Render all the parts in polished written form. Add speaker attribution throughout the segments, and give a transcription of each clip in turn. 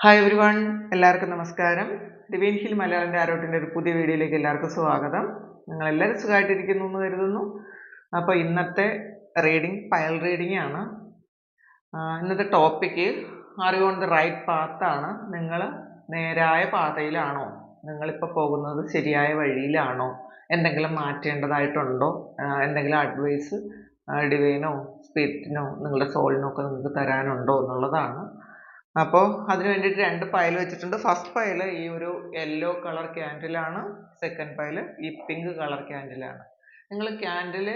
Speaker 1: Hi every one, എല്ലാവർക്കും നമസ്കാരം. Divine hill Malayalam ടാരോട്ടിൻ്റെ ഒരു പുതിയ വീഡിയോയിലേക്ക് എല്ലാവർക്കും സ്വാഗതം. നിങ്ങളെല്ലാവരും സുഖമായിട്ടിരിക്കുന്നു എന്ന് കരുതുന്നു. അപ്പോൾ ഇന്നത്തെ റീഡിംഗ് പയൽ റീഡിംഗ് ആണ്. ഇന്നത്തെ topic are you on the right path ആണ്. നിങ്ങൾ നേരായ പാതയിലാണോ? നിങ്ങളിപ്പോൾ പോകുന്നത് ശരിയായ വഴിയിലാണോ? എന്തെങ്കിലും മാറ്റേണ്ടതായിട്ടുണ്ടോ? എന്തെങ്കിലും അഡ്വൈസ് ഡിവൈനോ സ്പിരിറ്റിനോ നിങ്ങളുടെ സോളിനോ ഒക്കെ നിങ്ങൾക്ക് തരാനുണ്ടോ എന്നുള്ളതാണ്. അപ്പോൾ അതിന് വേണ്ടിയിട്ട് 2 പയൽ വെച്ചിട്ടുണ്ട്. ഫസ്റ്റ് പയൽ ഈ ഒരു യെല്ലോ കളർ ക്യാൻഡിലാണ്. സെക്കൻഡ് പയൽ ഈ പിങ്ക് കളർ ക്യാൻഡിലാണ്. നിങ്ങൾ ക്യാൻഡിൽ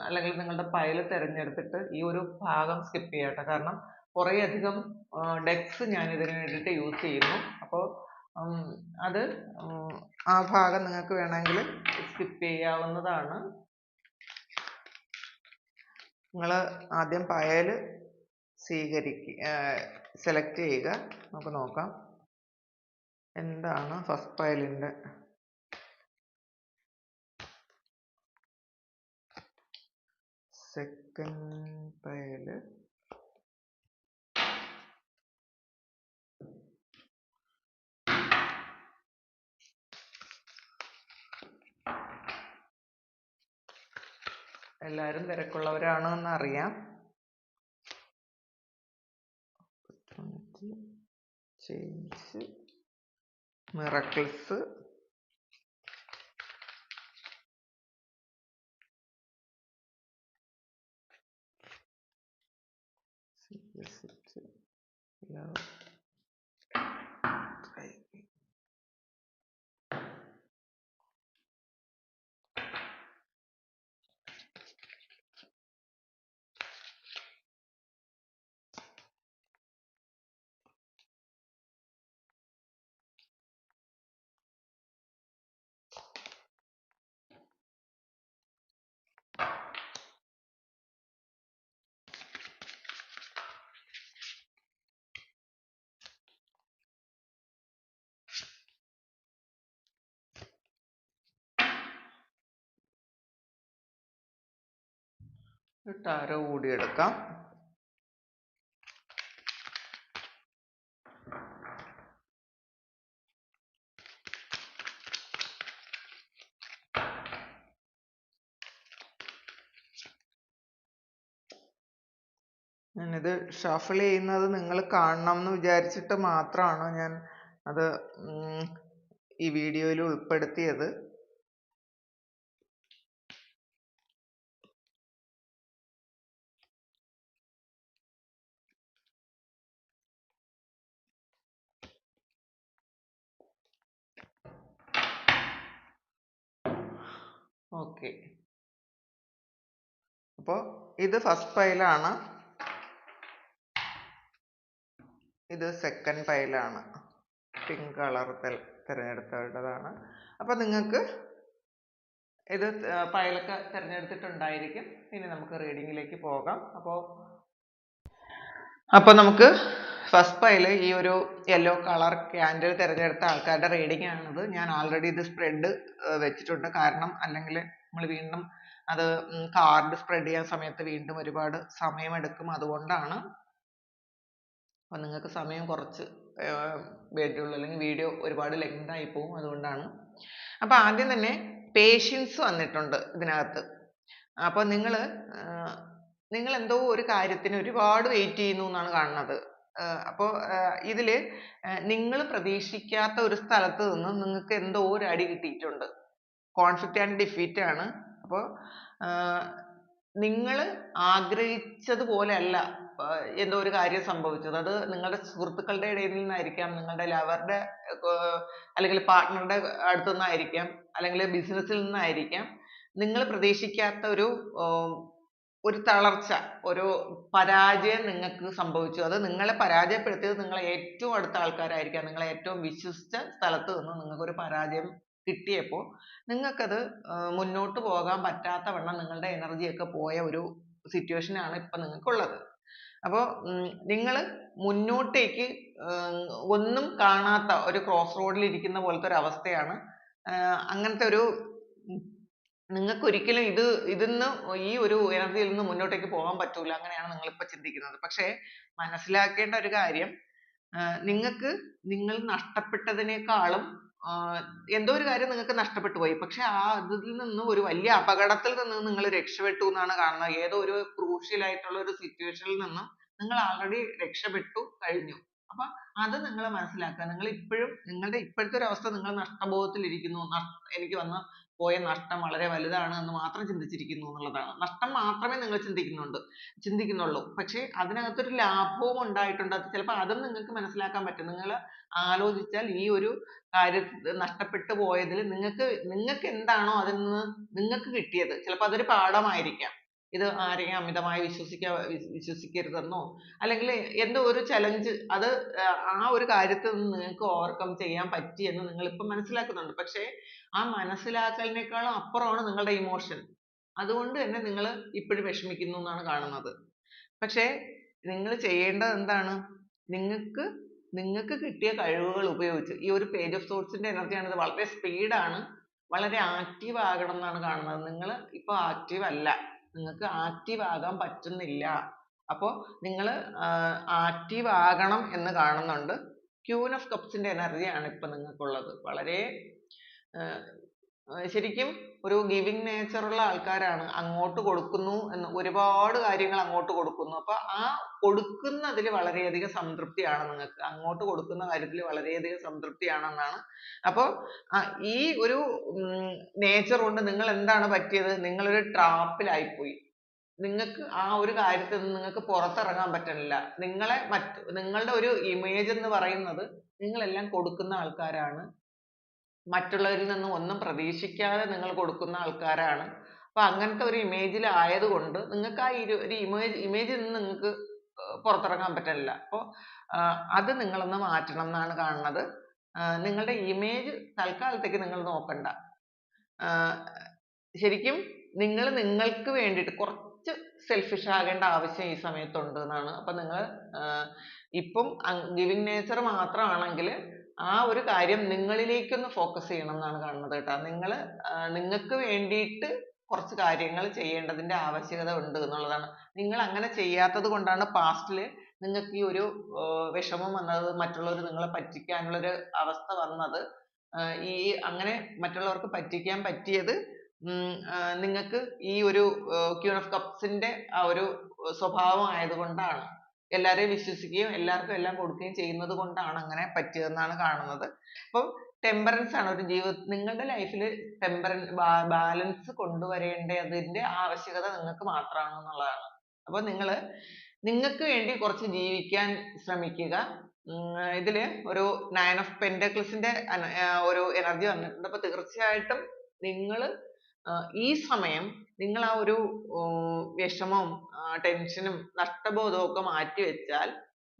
Speaker 1: അല്ലെങ്കിൽ നിങ്ങളുടെ പയൽ തിരഞ്ഞെടുത്തിട്ട് ഈ ഒരു ഭാഗം സ്കിപ്പ് ചെയ്യട്ടെ. കാരണം കുറേയധികം ഡെക്സ് ഞാൻ ഇതിന് വേണ്ടിയിട്ട് യൂസ് ചെയ്യുന്നു. അപ്പോൾ അത് ആ ഭാഗം നിങ്ങൾക്ക് വേണമെങ്കിൽ സ്കിപ്പ് ചെയ്യാവുന്നതാണ്. നിങ്ങൾ ആദ്യം പയൽ സെലക്ട് ചെയ്യുക. നമുക്ക് നോക്കാം എന്താണ് ഫസ്റ്റ് പയലിൻ്റെ സെക്കൻഡ് പയൽ. എല്ലാവരും തിരക്കുള്ളവരാണെന്ന് അറിയാം. ചേഞ്ച്, മിറക്കിൾസ്, ലവ്, ടാരോ കൂടി എടുക്കാം. ഞാനിത് ഷഫിൾ ചെയ്യുന്നത് നിങ്ങൾ കാണണം എന്ന് വിചാരിച്ചിട്ട് മാത്രമാണ് ഞാൻ അത് ഈ വീഡിയോയിൽ ഉൾപ്പെടുത്തിയത്. ഓക്കെ, അപ്പോൾ ഇത് ഫസ്റ്റ് പൈലാണ്, ഇത് സെക്കൻഡ് പൈലാണ്. പിങ്ക് കളർ തിരഞ്ഞെടുത്തതാണ്. അപ്പോൾ നിങ്ങൾക്ക് ഇത് പൈലൊക്കെ തിരഞ്ഞെടുത്തിട്ടുണ്ടായിരിക്കും. ഇനി നമുക്ക് റീഡിങ്ങിലേക്ക് പോകാം. അപ്പോൾ നമുക്ക് ഫസ്റ്റ് പൈൽ ഈ ഒരു യെല്ലോ കളർ ക്യാൻഡിൽ തിരഞ്ഞെടുത്ത ആൾക്കാരുടെ റീഡിംഗ് ആണിത്. ഞാൻ ആൾറെഡി ഇത് സ്പ്രെഡ് വെച്ചിട്ടുണ്ട്. കാരണം അല്ലെങ്കിൽ നമ്മൾ വീണ്ടും അത് കാർഡ് സ്പ്രെഡ് ചെയ്യാൻ സമയത്ത് വീണ്ടും ഒരുപാട് സമയമെടുക്കും. അതുകൊണ്ടാണ്. അപ്പം നിങ്ങൾക്ക് സമയം കുറച്ച് വേണ്ടിയുള്ളൂ, അല്ലെങ്കിൽ വീഡിയോ ഒരുപാട് ലെങ്ത് ആയി പോകും. അതുകൊണ്ടാണ്. അപ്പം ആദ്യം തന്നെ പേഷ്യൻസ് വന്നിട്ടുണ്ട് ഇതിനകത്ത്. അപ്പോൾ നിങ്ങൾ എന്തോ ഒരു കാര്യത്തിന് ഒരുപാട് വെയിറ്റ് ചെയ്യുന്നു എന്നാണ് കാണുന്നത്. അപ്പോൾ ഇതിൽ നിങ്ങൾ പ്രതീക്ഷിക്കാത്ത ഒരു സ്ഥലത്ത് നിന്ന് നിങ്ങൾക്ക് എന്തോ ഒരു അടി കിട്ടിയിട്ടുണ്ട്. കോൺഫ്ലിക്റ്റ് ആൻഡ് ഡിഫീറ്റ് ആണ്. അപ്പോൾ നിങ്ങൾ ആഗ്രഹിച്ചതുപോലെ അല്ല എന്തോ ഒരു കാര്യം സംഭവിച്ചത്. അത് നിങ്ങളുടെ സുഹൃത്തുക്കളുടെ ഇടയിൽ നിന്നായിരിക്കാം, നിങ്ങളുടെ ലവറുടെ അല്ലെങ്കിൽ പാർട്ട്ണറുടെ അടുത്തു നിന്നായിരിക്കാം, അല്ലെങ്കിൽ ബിസിനസ്സിൽ നിന്നായിരിക്കാം. നിങ്ങൾ പ്രതീക്ഷിക്കാത്ത ഒരു തളർച്ച, ഒരു പരാജയം നിങ്ങൾക്ക് സംഭവിച്ചു. അത് നിങ്ങളെ പരാജയപ്പെടുത്തിയത് നിങ്ങളെ ഏറ്റവും അടുത്ത ആൾക്കാരായിരിക്കാം. നിങ്ങളെ ഏറ്റവും വിശ്വസിച്ച സ്ഥലത്ത് നിന്ന് നിങ്ങൾക്കൊരു പരാജയം കിട്ടിയപ്പോൾ നിങ്ങൾക്കത് മുന്നോട്ട് പോകാൻ പറ്റാത്ത വണ്ണം നിങ്ങളുടെ എനർജി ഒക്കെ പോയ ഒരു സിറ്റുവേഷൻ ആണ് ഇപ്പം നിങ്ങൾക്കുള്ളത്. അപ്പോൾ നിങ്ങൾ മുന്നോട്ടേക്ക് ഒന്നും കാണാത്ത ഒരു ക്രോസ് റോഡിൽ ഇരിക്കുന്ന പോലത്തെ ഒരു അവസ്ഥയാണ്. അങ്ങനത്തെ ഒരു നിങ്ങൾക്ക് ഒരിക്കലും ഇതിന്ന് ഈ ഒരു എനർജിയിൽ നിന്ന് മുന്നോട്ടേക്ക് പോകാൻ പറ്റൂല, അങ്ങനെയാണ് നിങ്ങൾ ഇപ്പൊ ചിന്തിക്കുന്നത്. പക്ഷേ മനസ്സിലാക്കേണ്ട ഒരു കാര്യം, നിങ്ങൾക്ക് നിങ്ങൾ നഷ്ടപ്പെട്ടതിനേക്കാളും എന്തോ ഒരു കാര്യം നിങ്ങൾക്ക് നഷ്ടപ്പെട്ടു പോയി. പക്ഷെ അതിൽ നിന്ന് ഒരു വലിയ അപകടത്തിൽ നിന്ന് നിങ്ങൾ രക്ഷപ്പെട്ടു എന്നാണ് കാണുന്നത്. ഏതോ ഒരു crucial ആയിട്ടുള്ള ഒരു situation ൽ നിന്ന് നിങ്ങൾ already രക്ഷപ്പെട്ടു കഴിഞ്ഞു. അപ്പൊ അത് നിങ്ങൾ മനസ്സിലാക്കുക. നിങ്ങൾ ഇപ്പോഴും നിങ്ങളുടെ ഇപ്പോഴത്തെ ഒരു അവസ്ഥ നിങ്ങൾ നഷ്ടബോധത്തിൽ ഇരിക്കുന്നു. എനിക്ക് വന്ന പോയ നഷ്ടം വളരെ വലുതാണ് എന്ന് മാത്രം ചിന്തിച്ചിരിക്കുന്നു എന്നുള്ളതാണ്. നഷ്ടം മാത്രമേ നിങ്ങൾ ചിന്തിക്കുന്നുള്ളൂ. പക്ഷേ അതിനകത്തൊരു ലാഭവും ഉണ്ടായിട്ടുണ്ട്. അത് ചിലപ്പോൾ അതും നിങ്ങൾക്ക് മനസ്സിലാക്കാൻ പറ്റും. നിങ്ങൾ ആലോചിച്ചാൽ ഈ ഒരു നഷ്ടപ്പെട്ടു പോയതിൽ നിങ്ങൾക്ക് എന്താണോ അതിൽ നിന്ന് നിങ്ങൾക്ക് കിട്ടിയത്, ചിലപ്പോൾ അതൊരു പാഠമായിരിക്കാം. ഇത് ആരെയും അമിതമായി വിശ്വസിക്കരുതെന്നോ, അല്ലെങ്കിൽ എന്തോ ഒരു challenge അത് ആ ഒരു കാര്യത്തിൽ നിന്ന് നിങ്ങൾക്ക് overcome ചെയ്യാൻ പറ്റി എന്ന് നിങ്ങൾ ഇപ്പൊ മനസ്സിലാക്കുന്നുണ്ട്. പക്ഷേ ആ മനസ്സിലാക്കലിനേക്കാളും അപ്പുറമാണ് നിങ്ങളുടെ emotion. അതുകൊണ്ട് തന്നെ നിങ്ങൾ ഇപ്പോഴും വിഷമിക്കുന്നു എന്നാണ് കാണുന്നത്. പക്ഷേ നിങ്ങൾ ചെയ്യേണ്ടത് എന്താണ്? നിങ്ങൾക്ക് കിട്ടിയ കഴിവുകൾ ഉപയോഗിച്ച് ഈ ഒരു page of thoughts ന്റെ energy ആണ്. ഇത് വളരെ speed ആണ്, വളരെ active ആകണം എന്നാണ് കാണുന്നത്. നിങ്ങൾ ഇപ്പൊ active അല്ല, നിങ്ങൾക്ക് active ആകാൻ പറ്റുന്നില്ല. അപ്പൊ നിങ്ങൾ active ആകണം എന്ന് കാണുന്നുണ്ട്. Queen of Cups ന്റെ energy ആണ് ഇപ്പൊ നിങ്ങൾക്കുള്ളത്. വളരെ ശരിക്കും ഒരു giving nature ഉള്ള ആൾക്കാരാണ്. അങ്ങോട്ട് കൊടുക്കുന്നു എന്ന് ഒരുപാട് കാര്യങ്ങൾ അങ്ങോട്ട് കൊടുക്കുന്നു. അപ്പൊ ആ കൊടുക്കുന്നതിൽ വളരെയധികം സംതൃപ്തിയാണ് നിങ്ങൾക്ക്. അങ്ങോട്ട് കൊടുക്കുന്ന കാര്യത്തിൽ വളരെയധികം സംതൃപ്തിയാണെന്നാണ്. അപ്പൊ ഈ ഒരു nature കൊണ്ട് നിങ്ങൾ എന്താണ് പറ്റിയത്? നിങ്ങളൊരു trap ൽ ആയിപ്പോയി. നിങ്ങൾക്ക് ആ ഒരു കാര്യത്തിൽ നിന്ന് നിങ്ങൾക്ക് പുറത്തിറങ്ങാൻ പറ്റുന്നില്ല. നിങ്ങളുടെ ഒരു image എന്ന് പറയുന്നത് നിങ്ങളെല്ലാം കൊടുക്കുന്ന ആൾക്കാരാണ്. മറ്റുള്ളവരിൽ നിന്നും ഒന്നും പ്രതീക്ഷിക്കാതെ നിങ്ങൾ കൊടുക്കുന്ന ആൾക്കാരാണ്. അപ്പൊ അങ്ങനത്തെ ഒരു image ൽ ആയതുകൊണ്ട് നിങ്ങൾക്ക് ആ ഒരു image ൽ നിന്ന് നിങ്ങൾക്ക് പുറത്തിറങ്ങാൻ പറ്റുന്നില്ല. അപ്പൊ അത് നിങ്ങളൊന്ന് മാറ്റണം എന്നാണ് കാണുന്നത്. നിങ്ങളുടെ image തൽക്കാലത്തേക്ക് നിങ്ങൾ നോക്കണ്ട. ശരിക്കും നിങ്ങൾ നിങ്ങൾക്ക് വേണ്ടിയിട്ട് കുറച്ച് selfish ആകേണ്ട ആവശ്യം ഈ സമയത്തുണ്ട് എന്നാണ്. അപ്പൊ നിങ്ങൾ ഇപ്പം giving nature മാത്രമാണെങ്കിൽ ആ ഒരു കാര്യം നിങ്ങളിലേക്കൊന്ന് focus ചെയ്യണം എന്നാണ് കാണുന്നത് കേട്ടോ. നിങ്ങൾക്ക് വേണ്ടിയിട്ട് കുറച്ച് കാര്യങ്ങൾ ചെയ്യേണ്ടതിന്റെ ആവശ്യകത ഉണ്ട് എന്നുള്ളതാണ്. നിങ്ങൾ അങ്ങനെ ചെയ്യാത്തത് കൊണ്ടാണ് past ൽ നിങ്ങൾക്ക് ഈ ഒരു വിഷമം വന്നത്, മറ്റുള്ളവർ നിങ്ങളെ പറ്റിക്കാനുള്ള ഒരു അവസ്ഥ വന്നത്. ഈ അങ്ങനെ മറ്റുള്ളവർക്ക് പറ്റിക്കാൻ പറ്റിയത് നിങ്ങൾക്ക് ഈ ഒരു Queen of Cups ന്റെ ആ ഒരു സ്വഭാവം ആയതുകൊണ്ടാണ്. എല്ലാവരെയും വിശ്വസിക്കുകയും എല്ലാവർക്കും എല്ലാം കൊടുക്കുകയും ചെയ്യുന്നത് കൊണ്ടാണ് അങ്ങനെ പറ്റിയതെന്നാണ് കാണുന്നത്. അപ്പോൾ temperance ആണ് ഒരു നിങ്ങളുടെ life ൽ balance കൊണ്ടുവരേണ്ടതിന്റെ ആവശ്യകത നിങ്ങൾക്ക് മാത്രമാണ് എന്നുള്ളതാണ്. അപ്പോൾ നിങ്ങൾക്ക് വേണ്ടി കുറച്ച് ജീവിക്കാൻ ശ്രമിക്കുക. ഇതില് ഒരു 9 of Pentacles ന്റെ ഒരു energy വന്നിട്ടുണ്ട്. അപ്പോൾ തീർച്ചയായിട്ടും നിങ്ങൾ ഈ സമയം നിങ്ങൾ ആ ഒരു വിഷമവും ടെൻഷനും നഷ്ടബോധവും ഒക്കെ മാറ്റി വെച്ചാൽ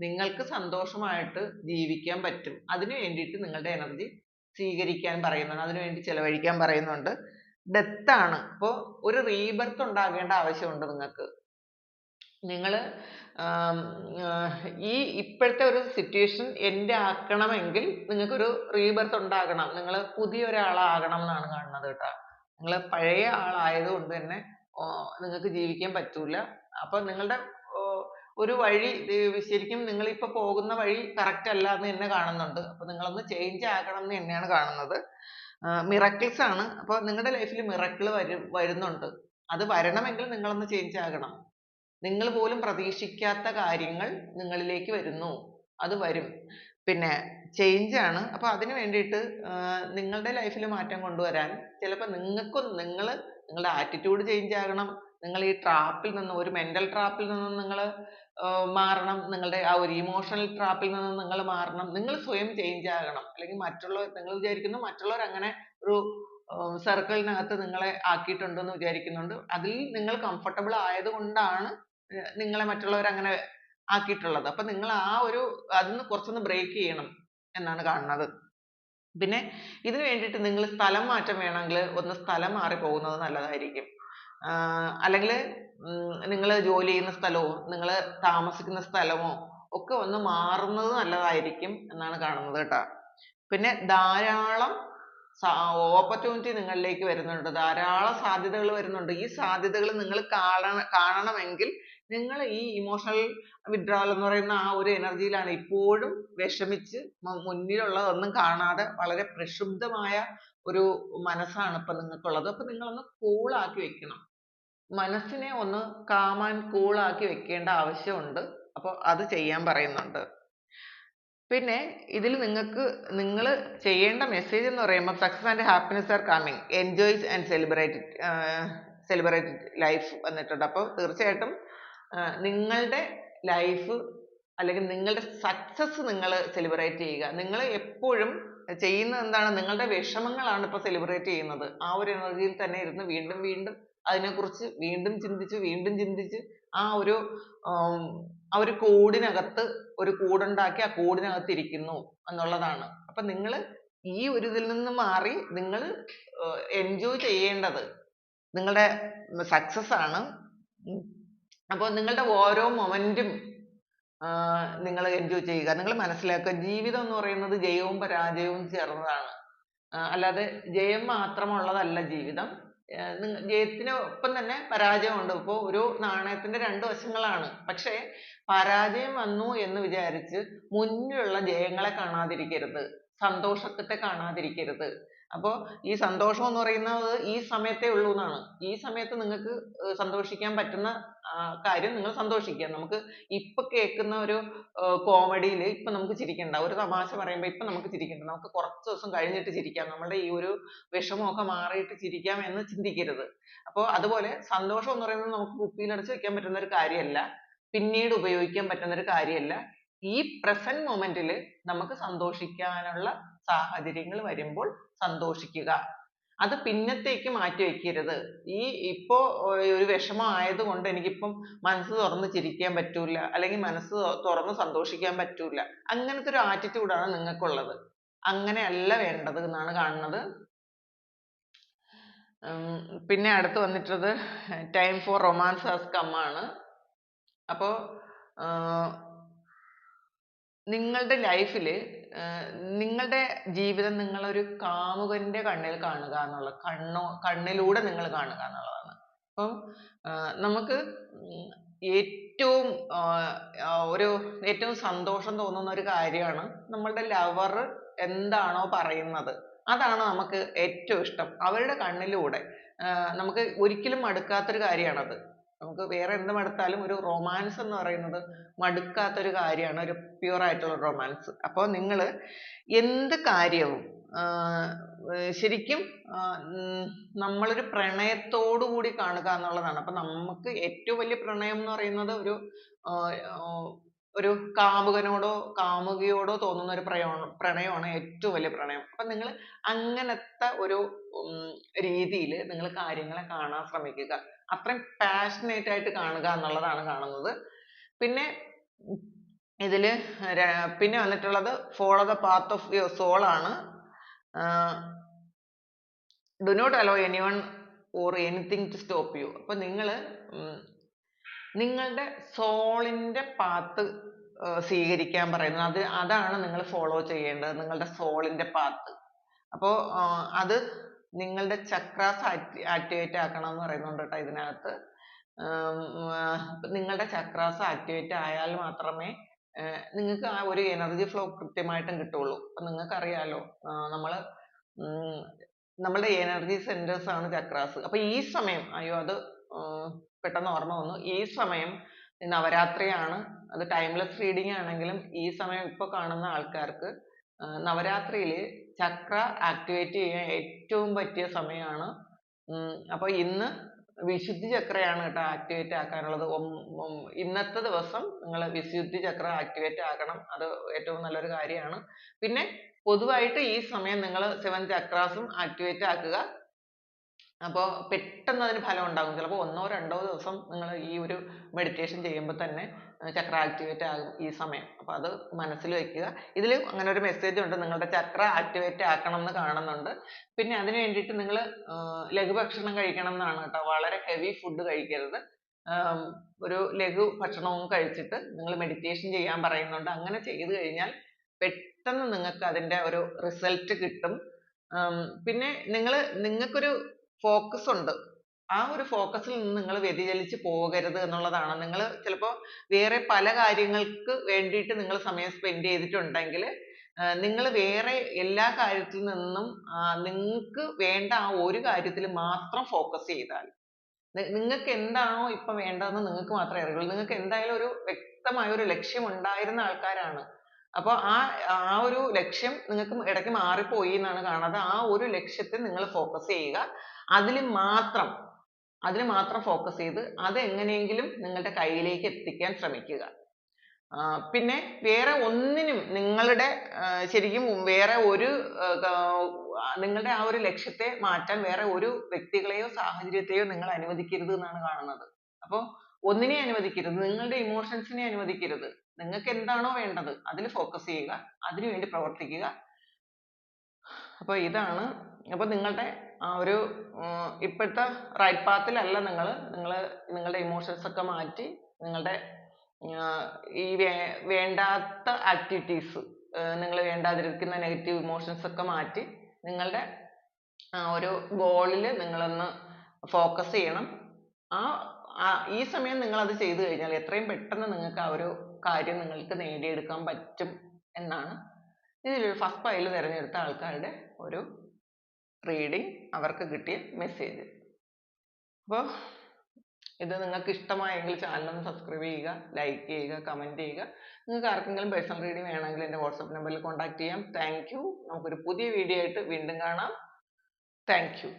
Speaker 1: നിങ്ങൾക്ക് സന്തോഷമായിട്ട് ജീവിക്കാൻ പറ്റും. അതിനു വേണ്ടിയിട്ട് നിങ്ങളുടെ എനർജി സ്വീകരിക്കാൻ പറയുന്നുണ്ട്, അതിനുവേണ്ടി ചെലവഴിക്കാൻ പറയുന്നുണ്ട്. ഡെത്ത് ആണ്. അപ്പോൾ ഒരു റീബർത്ത് ഉണ്ടാകേണ്ട ആവശ്യമുണ്ട് നിങ്ങൾക്ക്. നിങ്ങൾ ഈ ഇപ്പോഴത്തെ ഒരു സിറ്റുവേഷൻ എൻഡ് ആക്കണമെങ്കിൽ നിങ്ങൾക്കൊരു റീബർത്ത് ഉണ്ടാകണം. നിങ്ങൾ പുതിയ ഒരാളാകണം എന്നാണ് കാണുന്നത് കേട്ടോ. നിങ്ങൾ പഴയ ആളായതുകൊണ്ട് തന്നെ നിങ്ങൾക്ക് ജീവിക്കാൻ പറ്റൂല. അപ്പൊ നിങ്ങളുടെ ഒരു വഴി ശരിക്കും നിങ്ങൾ ഇപ്പൊ പോകുന്ന വഴി correct അല്ല എന്ന് തന്നെ കാണുന്നുണ്ട്. അപ്പൊ നിങ്ങളൊന്ന് change ആകണം എന്ന് തന്നെയാണ് കാണുന്നത്. miracles ആണ്. അപ്പൊ നിങ്ങളുടെ life ൽ miracle വരുന്നുണ്ട്. അത് വരണമെങ്കിൽ നിങ്ങളൊന്ന് change ആകണം. നിങ്ങൾ പോലും പ്രതീക്ഷിക്കാത്ത കാര്യങ്ങൾ നിങ്ങളിലേക്ക് വരുന്നു. അത് വരും. പിന്നെ change ആണ്. അപ്പൊ അതിനു വേണ്ടിയിട്ട് നിങ്ങളുടെ life ൽ മാറ്റം കൊണ്ടുവരാൻ ചിലപ്പോൾ നിങ്ങളുടെ attitude change ആകണം. നിങ്ങൾ ഈ trap ൽ നിന്ന് ഒരു mental trap ൽ നിന്ന് നിങ്ങൾ മാറണം. നിങ്ങളുടെ ആ ഒരു emotional trap ൽ നിന്ന് നിങ്ങൾ മാറണം. നിങ്ങൾ സ്വയം change ആകണം. അല്ലെങ്കിൽ നിങ്ങൾ വിചാരിക്കുന്നു മറ്റുള്ളവർ അങ്ങനെ ഒരു circle നകത്ത് നിങ്ങളെ ആക്കിയിട്ടുണ്ടെന്ന് വിചാരിക്കുന്നുണ്ട്. അതിൽ നിങ്ങൾ comfortable ആയതുകൊണ്ടാണ് നിങ്ങളെ മറ്റുള്ളവർ അങ്ങനെ ആക്കിയിട്ടുള്ളത്. അപ്പൊ നിങ്ങൾ അതിന്ന് കുറച്ചൊന്ന് break ചെയ്യണം എന്നാണ് കാണുന്നത്. പിന്നെ ഇതിനു വേണ്ടിയിട്ട് നിങ്ങൾ സ്ഥലം മാറ്റം വേണമെങ്കിൽ ഒന്ന് സ്ഥലം മാറി പോകുന്നത് നല്ലതായിരിക്കും. അല്ലെങ്കിൽ നിങ്ങൾ ജോലി ചെയ്യുന്ന സ്ഥലമോ നിങ്ങൾ താമസിക്കുന്ന സ്ഥലമോ ഒക്കെ ഒന്ന് മാറുന്നത് നല്ലതായിരിക്കും എന്നാണ് കാണുന്നത് കേട്ടോ. പിന്നെ ധാരാളം opportunity നിങ്ങളിലേക്ക് വരുന്നുണ്ട്. ധാരാളം സാധ്യതകൾ വരുന്നുണ്ട്. ഈ സാധ്യതകൾ നിങ്ങൾ കാണണമെങ്കിൽ നിങ്ങൾ ഈ ഇമോഷണൽ വിഡ്രാവൽ എന്ന് പറയുന്ന ആ ഒരു എനർജിയിലാണ് ഇപ്പോഴും വിഷമിച്ച് മുന്നിലുള്ളതൊന്നും കാണാതെ വളരെ പ്രക്ഷുബ്ധമായ ഒരു മനസ്സാണ് ഇപ്പൊ നിങ്ങൾക്കുള്ളത്. അപ്പൊ നിങ്ങളൊന്ന് cool ആക്കി വെക്കണം. മനസ്സിനെ ഒന്ന് calm and cool ആക്കി വെക്കേണ്ട ആവശ്യമുണ്ട്. അപ്പൊ അത് ചെയ്യാൻ പറയുന്നുണ്ട്. പിന്നെ ഇതിൽ നിങ്ങൾ ചെയ്യേണ്ട മെസ്സേജ് എന്ന് പറയുമ്പോൾ success and happiness are coming, enjoy and celebrate life വന്നിട്ടുണ്ട്. അപ്പോൾ തീർച്ചയായിട്ടും നിങ്ങളുടെ ലൈഫ് അല്ലെങ്കിൽ നിങ്ങളുടെ സക്സസ് നിങ്ങൾ സെലിബ്രേറ്റ് ചെയ്യുക. നിങ്ങൾ എപ്പോഴും ചെയ്യുന്നത് എന്താണ്? നിങ്ങളുടെ വിഷമങ്ങളാണ് ഇപ്പോൾ സെലിബ്രേറ്റ് ചെയ്യുന്നത്. ആ ഒരു എനർജിയിൽ തന്നെ ഇരുന്ന് വീണ്ടും വീണ്ടും അതിനെക്കുറിച്ച് വീണ്ടും ചിന്തിച്ച് ആ ഒരു ആ ഒരു കൂടിനകത്ത് ഒരു കൂടുണ്ടാക്കി ആ കൂടിനകത്ത് ഇരിക്കുന്നു എന്നുള്ളതാണ്. അപ്പൊ നിങ്ങൾ ഈ ഒരു ഇതിൽ നിന്ന് മാറി നിങ്ങൾ എൻജോയ് ചെയ്യേണ്ടത് നിങ്ങളുടെ സക്സസ് ആണ്. അപ്പോൾ നിങ്ങളുടെ ഓരോ മൊമെന്റും നിങ്ങൾ എൻജോയ് ചെയ്യുക. നിങ്ങൾ മനസ്സിലാക്കുക, ജീവിതം എന്ന് പറയുന്നത് ജയവും പരാജയവും ചേർന്നതാണ്. അല്ലാതെ ജയം മാത്രമുള്ളതല്ല ജീവിതം. ജയത്തിനൊപ്പം തന്നെ പരാജയമുണ്ട്. ഇപ്പൊ ഒരു നാണയത്തിന്റെ രണ്ട് വശങ്ങളാണ്. പക്ഷേ പരാജയം വന്നു എന്ന് വിചാരിച്ച് മുന്നിലുള്ള ജയങ്ങളെ കാണാതിരിക്കരുത്, സന്തോഷത്തെ കാണാതിരിക്കരുത്. അപ്പൊ ഈ സന്തോഷം എന്ന് പറയുന്നത് ഈ സമയത്തേ ഉള്ളൂ എന്നാണ്. ഈ സമയത്ത് നിങ്ങൾക്ക് സന്തോഷിക്കാൻ പറ്റുന്ന കാര്യം നിങ്ങൾ സന്തോഷിക്കുക. നമുക്ക് ഇപ്പൊ കേൾക്കുന്ന ഒരു കോമഡിയിൽ ഇപ്പൊ നമുക്ക് ചിരിക്കണ്ട, ഒരു തമാശ പറയുമ്പോൾ ഇപ്പൊ നമുക്ക് ചിരിക്കണ്ട, നമുക്ക് കുറച്ച് ദിവസം കഴിഞ്ഞിട്ട് ചിരിക്കാം, നമ്മുടെ ഈ ഒരു വിഷമമൊക്കെ മാറിയിട്ട് ചിരിക്കാം എന്ന് ചിന്തിക്കരുത്. അപ്പോൾ അതുപോലെ സന്തോഷം എന്ന് പറയുന്നത് നമുക്ക് കുപ്പിയിലടച്ച് വെക്കാൻ പറ്റുന്ന ഒരു കാര്യമല്ല, പിന്നീട് ഉപയോഗിക്കാൻ പറ്റുന്ന ഒരു കാര്യമല്ല. ഈ present moment ൽ നമുക്ക് സന്തോഷിക്കാനുള്ള സാഹചര്യങ്ങൾ വരുമ്പോൾ സന്തോഷിക്കുക. അത് പിന്നത്തേക്ക് മാറ്റി വെക്കരുത്. ഇപ്പോ ഒരു വിഷമം ആയതുകൊണ്ട് എനിക്കിപ്പം മനസ്സ് തുറന്ന് ചിരിക്കാൻ പറ്റൂല, അല്ലെങ്കിൽ മനസ്സ് തുറന്ന് സന്തോഷിക്കാൻ പറ്റൂല, അങ്ങനത്തെ ഒരു attitude ആണ് നിങ്ങൾക്കുള്ളത്. അങ്ങനെയല്ല വേണ്ടത് എന്നാണ് കാണുന്നത്. പിന്നെ അടുത്ത് വന്നിട്ടുള്ളത് time for romance has come ആണ്. അപ്പോ നിങ്ങളുടെ ലൈഫിൽ നിങ്ങളുടെ ജീവിതം നിങ്ങൾ ഒരു കാമുകന്റെ കണ്ണിൽ കാണുക എന്നുള്ള കണ്ണിലൂടെ നിങ്ങൾ കാണുക എന്നുള്ളതാണ്. അപ്പം നമുക്ക് ഏറ്റവും ഏറ്റവും സന്തോഷം തോന്നുന്ന ഒരു കാര്യമാണ് നമ്മളുടെ ലവർ എന്താണോ പറയുന്നത് അതാണ് നമുക്ക് ഏറ്റവും ഇഷ്ടം. അവരുടെ കണ്ണിലൂടെ നമുക്ക് ഒരിക്കലും മടുക്കാത്തൊരു കാര്യമാണത്. നമുക്ക് വേറെ എന്ത് മടുത്താലും ഒരു റൊമാൻസ് എന്ന് പറയുന്നത് മടുക്കാത്തൊരു കാര്യമാണ്, ഒരു പ്യൂർ ആയിട്ടുള്ള റൊമാൻസ്. അപ്പോൾ നിങ്ങൾ എന്ത് കാര്യവും ശരിക്കും നമ്മളൊരു പ്രണയത്തോടു കൂടി കാണുക എന്നുള്ളതാണ്. അപ്പൊ നമുക്ക് ഏറ്റവും വലിയ പ്രണയം എന്ന് പറയുന്നത് ഒരു കാമുകനോടോ കാമുകിയോടോ തോന്നുന്ന ഒരു പ്രണയമാണ് ഏറ്റവും വലിയ പ്രണയം. അപ്പൊ നിങ്ങൾ അങ്ങനത്തെ ഒരു രീതിയിൽ നിങ്ങൾ കാര്യങ്ങളെ കാണാൻ ശ്രമിക്കുക. അത്രയും passionate ആയിട്ട് കാണുക എന്നുള്ളതാണ് കാണുന്നത്. പിന്നെ ഇതില് പിന്നെ വന്നിട്ടുള്ളത് follow the path of your soul ആണ്. do not allow anyone or anything to stop you. അപ്പൊ നിങ്ങൾ നിങ്ങളുടെ സോളിന്റെ പാത്ത് സ്വീകരിക്കാൻ പറയുന്നത് അതാണ് നിങ്ങൾ ഫോളോ ചെയ്യേണ്ടത്, നിങ്ങളുടെ സോളിന്റെ പാത്ത്. അപ്പോൾ അത് നിങ്ങളുടെ ചക്രാസ് ആക്ടിവേറ്റ് ആക്കണം എന്ന് പറയുന്നുണ്ട് കേട്ടോ ഇതിനകത്ത്. നിങ്ങളുടെ ചക്രാസ് ആക്ടിവേറ്റ് ആയാൽ മാത്രമേ നിങ്ങൾക്ക് ആ ഒരു എനർജി ഫ്ലോ കൃത്യമായിട്ടും കിട്ടുള്ളൂ. അപ്പൊ നിങ്ങൾക്ക് അറിയാലോ, നമ്മളുടെ എനർജി സെന്റേഴ്സ് ആണ് ചക്രാസ്. അപ്പൊ ഈ സമയം അത് പെട്ടെന്ന് ഓർമ്മ വന്നു, ഈ സമയം നവരാത്രിയാണ്. അത് ടൈംലെസ് റീഡിംഗ് ആണെങ്കിലും ഈ സമയം ഇപ്പൊ കാണുന്ന ആൾക്കാർക്ക് നവരാത്രിയിൽ ചക്ര ആക്ടിവേറ്റ് ചെയ്യാൻ ഏറ്റവും പറ്റിയ സമയമാണ്. അപ്പൊ ഇന്ന് വിശുദ്ധി ചക്രയാണ് കേട്ടോ ആക്ടിവേറ്റ് ആക്കാനുള്ളത്. ഇന്നത്തെ ദിവസം നിങ്ങൾ വിശുദ്ധി ചക്ര ആക്ടിവേറ്റ് ആക്കണം, അത് ഏറ്റവും നല്ലൊരു കാര്യമാണ്. പിന്നെ പൊതുവായിട്ട് ഈ സമയം നിങ്ങൾ 7 ചക്രാസും ആക്ടിവേറ്റ് ആക്കുക. അപ്പോൾ പെട്ടെന്ന് അതിന് ഫലം ഉണ്ടാകും. ചിലപ്പോൾ 1 or 2 ദിവസം നിങ്ങൾ ഈ ഒരു മെഡിറ്റേഷൻ ചെയ്യുമ്പോൾ തന്നെ ചക്ര ആക്ടിവേറ്റ് ആകും ഈ സമയം. അപ്പൊ അത് മനസ്സിൽ വെക്കുക. ഇതിൽ അങ്ങനെ ഒരു മെസ്സേജ് ഉണ്ട്, നിങ്ങളുടെ ചക്ര ആക്ടിവേറ്റ് ആക്കണം എന്ന് കാണുന്നുണ്ട്. പിന്നെ അതിന് വേണ്ടിയിട്ട് നിങ്ങൾ ലഘുഭക്ഷണം കഴിക്കണം എന്നാണ് കേട്ടോ. വളരെ ഹെവി ഫുഡ് കഴിക്കരുത്. ഒരു ലഘു ഭക്ഷണവും കഴിച്ചിട്ട് നിങ്ങൾ മെഡിറ്റേഷൻ ചെയ്യാൻ പറയുന്നുണ്ട്. അങ്ങനെ ചെയ്തു കഴിഞ്ഞാൽ പെട്ടെന്ന് നിങ്ങൾക്ക് അതിന്റെ ഒരു റിസൾട്ട് കിട്ടും. പിന്നെ നിങ്ങൾക്കൊരു ഫോക്കസ് ഉണ്ട്. ആ ഒരു ഫോക്കസിൽ നിന്ന് നിങ്ങൾ വ്യതിചലിച്ച് പോകരുത് എന്നുള്ളതാണ്. നിങ്ങൾ ചിലപ്പോൾ വേറെ പല കാര്യങ്ങൾക്ക് വേണ്ടിയിട്ട് നിങ്ങൾ സമയം സ്പെൻഡ് ചെയ്തിട്ടുണ്ടെങ്കിൽ നിങ്ങൾ വേറെ എല്ലാ കാര്യത്തിൽ നിന്നും നിങ്ങൾക്ക് വേണ്ട ആ ഒരു കാര്യത്തിൽ മാത്രം ഫോക്കസ് ചെയ്താൽ, നിങ്ങൾക്ക് എന്താണോ ഇപ്പൊ വേണ്ടതെന്ന് നിങ്ങൾക്ക് മാത്രമേ അറിയുള്ളൂ. നിങ്ങൾക്ക് എന്തായാലും ഒരു വ്യക്തമായ ഒരു ലക്ഷ്യം ഉണ്ടായിരുന്ന ആൾക്കാരാണ്. അപ്പൊ ആ ഒരു ലക്ഷ്യം നിങ്ങൾക്ക് ഇടയ്ക്ക് മാറിപ്പോയി എന്നാണ് കാണുന്നത്. ആ ഒരു ലക്ഷ്യത്തിൽ നിങ്ങൾ ഫോക്കസ് ചെയ്യുക. അതിൽ മാത്രം ഫോക്കസ് ചെയ്ത് അത് എങ്ങനെയെങ്കിലും നിങ്ങളുടെ കയ്യിലേക്ക് എത്തിക്കാൻ ശ്രമിക്കുക. പിന്നെ വേറെ ഒന്നിനും നിങ്ങളുടെ ശരിക്കും വേറെ ഒരു നിങ്ങളുടെ ആ ഒരു ലക്ഷ്യത്തെ മാറ്റാൻ വേറെ ഒരു വ്യക്തികളെയോ സാഹചര്യത്തെയോ നിങ്ങൾ അനുവദിക്കരുത് എന്നാണ് കാണുന്നത്. അപ്പോൾ ഒന്നിനെയും അനുവദിക്കരുത്. നിങ്ങളുടെ ഇമോഷൻസിനെ അനുവദിക്കരുത്. നിങ്ങൾക്ക് എന്താണോ വേണ്ടത് അതിൽ ഫോക്കസ് ചെയ്യുക, അതിനുവേണ്ടി പ്രവർത്തിക്കുക. അപ്പോൾ ഇതാണ്. അപ്പോൾ നിങ്ങളുടെ ആ ഒരു ഇപ്പോഴത്തെ റൈറ്റ് പാത്തിലല്ല നിങ്ങളുടെ ഇമോഷൻസ് ഒക്കെ മാറ്റി നിങ്ങളുടെ ഈ വേണ്ടാത്ത ആക്ടിവിറ്റീസ്, നിങ്ങൾ വേണ്ടാതിരിക്കുന്ന നെഗറ്റീവ് ഇമോഷൻസ് ഒക്കെ മാറ്റി നിങ്ങളുടെ ഒരു ഗോളിൽ നിങ്ങളൊന്ന് ഫോക്കസ് ചെയ്യണം. ഈ സമയം നിങ്ങൾ അത് ചെയ്തു കഴിഞ്ഞാൽ എത്രയും പെട്ടെന്ന് നിങ്ങൾക്ക് ആ ഒരു കാര്യം നിങ്ങൾക്ക് നേടിയെടുക്കാൻ പറ്റും എന്നാണ് ഇതിലൊരു ഫസ്റ്റ് പൈൽ തിരഞ്ഞെടുത്ത ആൾക്കാരുടെ ഒരു റീഡിംഗ്, അവർക്ക് കിട്ടിയ മെസ്സേജ്. അപ്പോൾ ഇത് നിങ്ങൾക്ക് ഇഷ്ടമായെങ്കിൽ ചാനൽ ഒന്ന് സബ്സ്ക്രൈബ് ചെയ്യുക, ലൈക്ക് ചെയ്യുക, കമന്റ് ചെയ്യുക. നിങ്ങൾക്ക് ആർക്കെങ്കിലും പേഴ്സണൽ റീഡിംഗ് വേണമെങ്കിൽ എൻ്റെ വാട്സാപ്പ് നമ്പറിൽ കോൺടാക്ട് ചെയ്യാം. Thank you. നമുക്കൊരു പുതിയ വീഡിയോ ആയിട്ട് വീണ്ടും കാണാം. Thank you.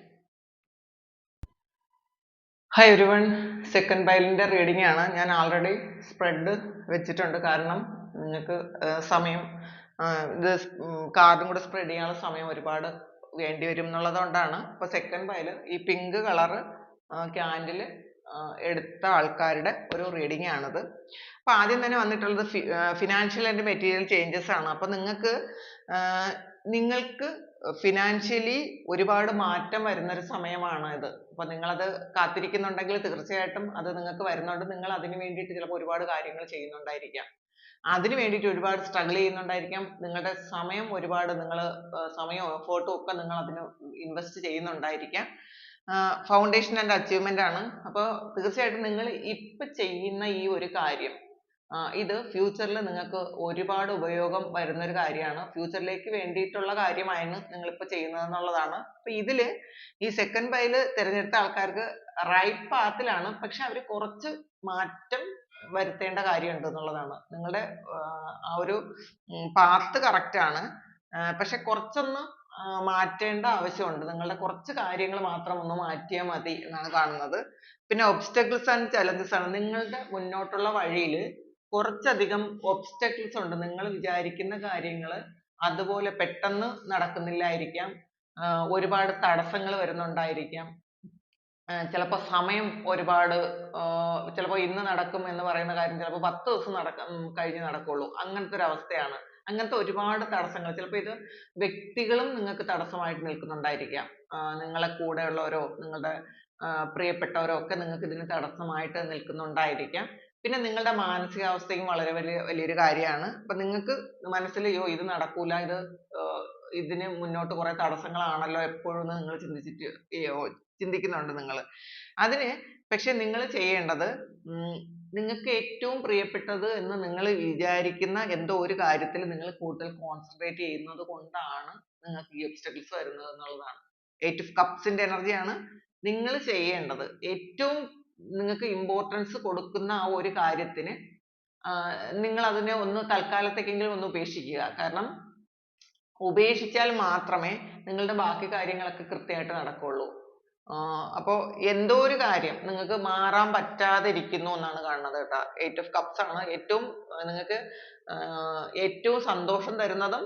Speaker 1: Hi everyone, second പൈലിൻ്റെ റീഡിംഗ് ആണ്. ഞാൻ ആൾറെഡി സ്പ്രെഡ് വെച്ചിട്ടുണ്ട്. കാരണം നിങ്ങൾക്ക് സമയം ഇത് കാർഡും കൂടെ സ്പ്രെഡ് ചെയ്യാനുള്ള സമയം ഒരുപാട് വേണ്ടി വരും എന്നുള്ളത് കൊണ്ടാണ്. അപ്പോൾ സെക്കൻഡ് പൈല് ഈ പിങ്ക് കളറ് ക്യാൻഡിൽ എടുത്ത ആൾക്കാരുടെ ഒരു റീഡിംഗ് ആണിത്. അപ്പോൾ ആദ്യം തന്നെ വന്നിട്ടുള്ളത് ഫിനാൻഷ്യൽ ആൻഡ് മെറ്റീരിയൽ ചേഞ്ചസ് ആണ്. അപ്പോൾ നിങ്ങൾക്ക് ഫിനാൻഷ്യലി ഒരുപാട് മാറ്റം വരുന്ന ഒരു സമയമാണ് ഇത്. അപ്പോൾ നിങ്ങളത് കാത്തിരിക്കുന്നുണ്ടെങ്കിൽ തീർച്ചയായിട്ടും അത് നിങ്ങൾക്ക് വരുന്നുണ്ട്. നിങ്ങൾ അതിന് വേണ്ടിയിട്ട് ചിലപ്പോൾ ഒരുപാട് കാര്യങ്ങൾ ചെയ്യുന്നുണ്ടായിരിക്കാം. അതിന് വേണ്ടിയിട്ട് ഒരുപാട് സ്ട്രഗിൾ ചെയ്യുന്നുണ്ടായിരിക്കാം. നിങ്ങളുടെ സമയം ഒരുപാട് സമയവും എഫേർട്ടും ഒക്കെ നിങ്ങൾ അതിന് ഇൻവെസ്റ്റ് ചെയ്യുന്നുണ്ടായിരിക്കാം. ഫൗണ്ടേഷൻ ആൻഡ് അച്ചീവ്മെന്റ് ആണ്. അപ്പോൾ തീർച്ചയായിട്ടും നിങ്ങൾ ഇപ്പൊ ചെയ്യുന്ന ഈ ഒരു കാര്യം ഇത് ഫ്യൂച്ചറിൽ നിങ്ങൾക്ക് ഒരുപാട് ഉപയോഗം വരുന്ന ഒരു കാര്യമാണ്. ഫ്യൂച്ചറിലേക്ക് വേണ്ടിയിട്ടുള്ള കാര്യമാണ് നിങ്ങളിപ്പോ ചെയ്യുന്നത് എന്നുള്ളതാണ്. അപ്പൊ ഇതില് ഈ സെക്കൻഡ് പൈല് തിരഞ്ഞെടുത്ത ആൾക്കാർക്ക് റൈറ്റ് പാത്തിലാണ്, പക്ഷെ അവർ കുറച്ച് മാറ്റം വരുത്തേണ്ട കാര്യമുണ്ട് എന്നുള്ളതാണ്. നിങ്ങളുടെ ആ ഒരു പാത്ത് കറക്റ്റ് ആണ്, പക്ഷെ കുറച്ചൊന്ന് മാറ്റേണ്ട ആവശ്യമുണ്ട്. നിങ്ങളുടെ കുറച്ച് കാര്യങ്ങൾ മാത്രം ഒന്ന് മാറ്റിയാൽ മതി എന്നാണ് കാണുന്നത്. പിന്നെ ഒബ്സ്റ്റക്കിൾസ് ആൻഡ് ചലഞ്ചസ് ആണ്. നിങ്ങളുടെ മുന്നോട്ടുള്ള വഴിയിൽ കുറച്ചധികം ഒബ്സ്റ്റക്കിൾസ് ഉണ്ട്. നിങ്ങൾ വിചാരിക്കുന്ന കാര്യങ്ങൾ അതുപോലെ പെട്ടെന്ന് നടക്കുന്നില്ലായിരിക്കാം. ഒരുപാട് തടസ്സങ്ങൾ വരുന്നുണ്ടായിരിക്കാം. ചിലപ്പോൾ സമയം ഒരുപാട് ചിലപ്പോൾ ഇന്ന് നടക്കും എന്ന് പറയുന്ന കാര്യം ചിലപ്പോൾ 10 ദിവസം കഴിഞ്ഞ് നടക്കുള്ളൂ. അങ്ങനത്തെ ഒരു അവസ്ഥയാണ്. അങ്ങനത്തെ ഒരുപാട് തടസ്സങ്ങൾ, ചിലപ്പോൾ ഇത് വ്യക്തികളും നിങ്ങൾക്ക് തടസ്സമായിട്ട് നിൽക്കുന്നുണ്ടായിരിക്കാം. നിങ്ങളെ കൂടെയുള്ളവരോ നിങ്ങളുടെ പ്രിയപ്പെട്ടവരോ ഒക്കെ നിങ്ങൾക്ക് ഇതിന് തടസ്സമായിട്ട് നിൽക്കുന്നുണ്ടായിരിക്കാം. പിന്നെ നിങ്ങളുടെ മാനസികാവസ്ഥയും വളരെ വലിയൊരു കാര്യമാണ്. അപ്പൊ നിങ്ങൾക്ക് മനസ്സിൽ ഇത് നടക്കൂല, ഇതിന് മുന്നോട്ട് കുറെ തടസ്സങ്ങളാണല്ലോ എപ്പോഴും നിങ്ങൾ ചിന്തിക്കുന്നുണ്ട് നിങ്ങൾ. അതിന് പക്ഷെ നിങ്ങൾ ചെയ്യേണ്ടത് നിങ്ങൾക്ക് ഏറ്റവും പ്രിയപ്പെട്ടത് എന്ന് നിങ്ങൾ വിചാരിക്കുന്ന എന്തോ ഒരു കാര്യത്തിൽ നിങ്ങൾ കൂടുതൽ കോൺസെൻട്രേറ്റ് ചെയ്യുന്നത് കൊണ്ടാണ് നിങ്ങൾക്ക് ഈ ഒബ്സ്റ്റക്കിൾസ് വരുന്നത് എന്നുള്ളതാണ്. 8 of Cupsന്റെ എനർജിയാണ്. നിങ്ങൾ ചെയ്യേണ്ടത് ഏറ്റവും നിങ്ങൾക്ക് ഇമ്പോർട്ടൻസ് കൊടുക്കുന്ന ആ ഒരു കാര്യത്തിന് നിങ്ങൾ അതിനെ ഒന്ന് തൽക്കാലത്തേക്കെങ്കിലും ഒന്ന് ഉപേക്ഷിക്കുക. കാരണം ഉപേക്ഷിച്ചാൽ മാത്രമേ നിങ്ങളുടെ ബാക്കി കാര്യങ്ങളൊക്കെ കൃത്യമായിട്ട് നടക്കുള്ളൂ. അപ്പോൾ എന്തോ ഒരു കാര്യം നിങ്ങൾക്ക് മാറാൻ പറ്റാതെ ഇരിക്കുന്നു എന്നാണ് കാണുന്നത് കേട്ടോ. 8 of Cups ആണ്. നിങ്ങൾക്ക് ഏറ്റവും സന്തോഷം തരുന്നതും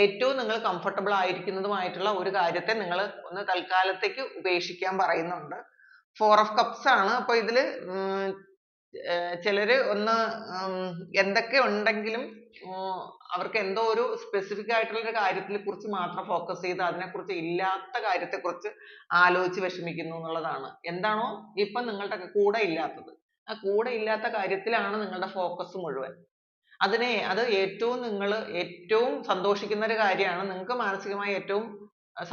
Speaker 1: ഏറ്റവും നിങ്ങൾ കംഫർട്ടബിൾ ആയിരിക്കുന്നതുമായിട്ടുള്ള ഒരു കാര്യത്തെ നിങ്ങൾ ഒന്ന് തൽക്കാലത്തേക്ക് ഉപേക്ഷിക്കാൻ പറയുന്നുണ്ട്. 4 of Cups ആണ്. അപ്പോൾ ഇതില് ചിലര് ഒന്ന് എന്തൊക്കെ ഉണ്ടെങ്കിലും അവർക്ക് എന്തോ ഒരു സ്പെസിഫിക് ആയിട്ടുള്ള ഒരു കാര്യത്തിനെ കുറിച്ച് മാത്രം ഫോക്കസ് ചെയ്ത് അതിനെക്കുറിച്ച് ഇല്ലാത്ത കാര്യത്തെക്കുറിച്ച് ആലോചിച്ച് വിഷമിക്കുന്നു എന്നുള്ളതാണ്. എന്താണോ ഇപ്പം നിങ്ങളുടെ കൂടെ ഇല്ലാത്തത്, ആ കൂടെ ഇല്ലാത്ത കാര്യത്തിലാണ് നിങ്ങളുടെ ഫോക്കസ് മുഴുവൻ. അത് ഏറ്റവും സന്തോഷിക്കുന്ന ഒരു കാര്യമാണ്. നിങ്ങൾക്ക് മാനസികമായി ഏറ്റവും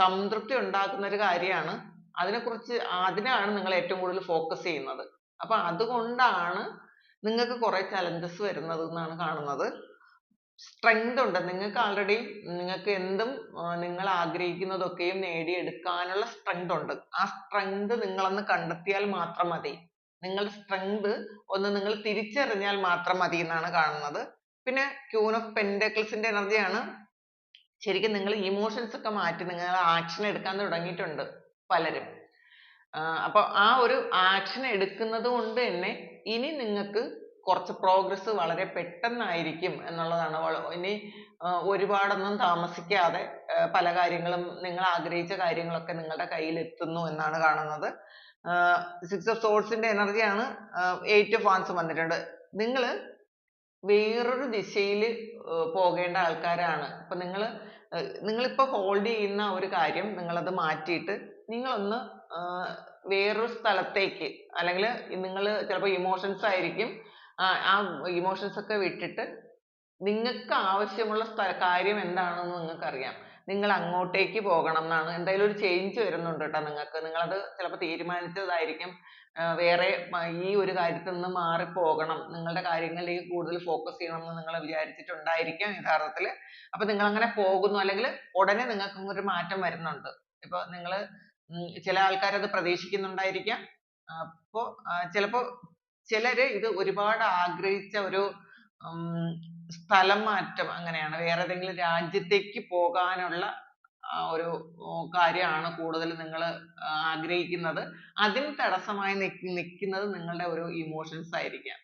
Speaker 1: സംതൃപ്തി ഉണ്ടാക്കുന്ന ഒരു കാര്യമാണ് അതിനാണ് നിങ്ങൾ ഏറ്റവും കൂടുതൽ ഫോക്കസ് ചെയ്യുന്നത്. അപ്പൊ അതുകൊണ്ടാണ് നിങ്ങൾക്ക് കുറെ challenges വരുന്നത് എന്നാണ് കാണുന്നത്. സ്ട്രെങ്ത് ഉണ്ട് നിങ്ങൾക്ക് ആൾറെഡി. നിങ്ങൾക്ക് എന്തും നിങ്ങൾ ആഗ്രഹിക്കുന്നതൊക്കെയും നേടിയെടുക്കാനുള്ള സ്ട്രെങ്ത് ഉണ്ട്. ആ സ്ട്രെങ്ത് നിങ്ങളൊന്ന് കണ്ടെത്തിയാൽ മാത്രം മതി. നിങ്ങളുടെ സ്ട്രെങ്ത് ഒന്ന് നിങ്ങൾ തിരിച്ചറിഞ്ഞാൽ മാത്രം മതി എന്നാണ് കാണുന്നത്. പിന്നെ ക്യൂൻ ഓഫ് പെന്റക്കിൾസിന്റെ എനർജിയാണ്. ശരിക്കും നിങ്ങൾ ഇമോഷൻസ് ഒക്കെ മാറ്റി നിങ്ങൾ ആക്ഷൻ എടുക്കാൻ തുടങ്ങിയിട്ടുണ്ട് പലരും. അപ്പൊ ആ ഒരു ആക്ഷൻ എടുക്കുന്നത് കൊണ്ട് തന്നെ ഇനി നിങ്ങൾക്ക് കുറച്ച് പ്രോഗ്രസ് വളരെ പെട്ടെന്നായിരിക്കും എന്നുള്ളതാണ്. ഇനി ഒരുപാടൊന്നും താമസിക്കാതെ പല കാര്യങ്ങളും നിങ്ങൾ ആഗ്രഹിച്ച കാര്യങ്ങളൊക്കെ നിങ്ങളുടെ കയ്യിൽ എത്തുന്നു എന്നാണ് കാണുന്നത്. സിക്സ് ഓഫ് സോഴ്സിന്റെ എനർജിയാണ്. 8 ഓഫ് വാൻസ് വന്നിട്ടുണ്ട്. നിങ്ങൾ വേറൊരു ദിശയിൽ പോകേണ്ട ആൾക്കാരാണ്. അപ്പൊ നിങ്ങളിപ്പോ ഹോൾഡ് ചെയ്യുന്ന ഒരു കാര്യം നിങ്ങളത് മാറ്റിയിട്ട് നിങ്ങളൊന്ന് വേറൊരു സ്ഥലത്തേക്ക്, അല്ലെങ്കിൽ നിങ്ങൾ ചിലപ്പോൾ ഇമോഷൻസ് ആയിരിക്കും, ആ ഇമോഷൻസ് ഒക്കെ വിട്ടിട്ട് നിങ്ങൾക്ക് ആവശ്യമുള്ള കാര്യം എന്താണെന്ന് നിങ്ങൾക്ക് അറിയാം. നിങ്ങൾ അങ്ങോട്ടേക്ക് പോകണം എന്നാണ്. എന്തായാലും ഒരു ചേഞ്ച് വരുന്നുണ്ട് കേട്ടോ നിങ്ങൾക്ക്. നിങ്ങളത് ചിലപ്പോൾ തീരുമാനിച്ചതായിരിക്കും. വേറെ ഈ ഒരു കാര്യത്തിൽ നിന്ന് മാറിപ്പോകണം, നിങ്ങളുടെ കാര്യങ്ങളിലേക്ക് കൂടുതൽ ഫോക്കസ് ചെയ്യണം എന്ന് നിങ്ങൾ വിചാരിച്ചിട്ടുണ്ടായിരിക്കാം യഥാർത്ഥത്തിൽ. അപ്പൊ നിങ്ങൾ അങ്ങനെ പോകുന്നു, അല്ലെങ്കിൽ ഉടനെ നിങ്ങൾക്ക് ഒരു മാറ്റം വരുന്നുണ്ട്. ഇപ്പൊ നിങ്ങൾ ചില ആൾക്കാർ അത് പ്രതീക്ഷിക്കുന്നുണ്ടായിരിക്കാം. അപ്പോ ചിലപ്പോ ചിലര് ഇത് ഒരുപാട് ആഗ്രഹിച്ച ഒരു സ്ഥലം മാറ്റം, അങ്ങനെയാണ് വേറെ ഏതെങ്കിലും രാജ്യത്തേക്ക് പോകാനുള്ള ഒരു കാര്യമാണ് കൂടുതൽ നിങ്ങൾ ആഗ്രഹിക്കുന്നത്. അതിന് തടസ്സമായി നിൽക്കുന്നത് നിങ്ങളുടെ ഒരു ഇമോഷൻസ് ആയിരിക്കാം.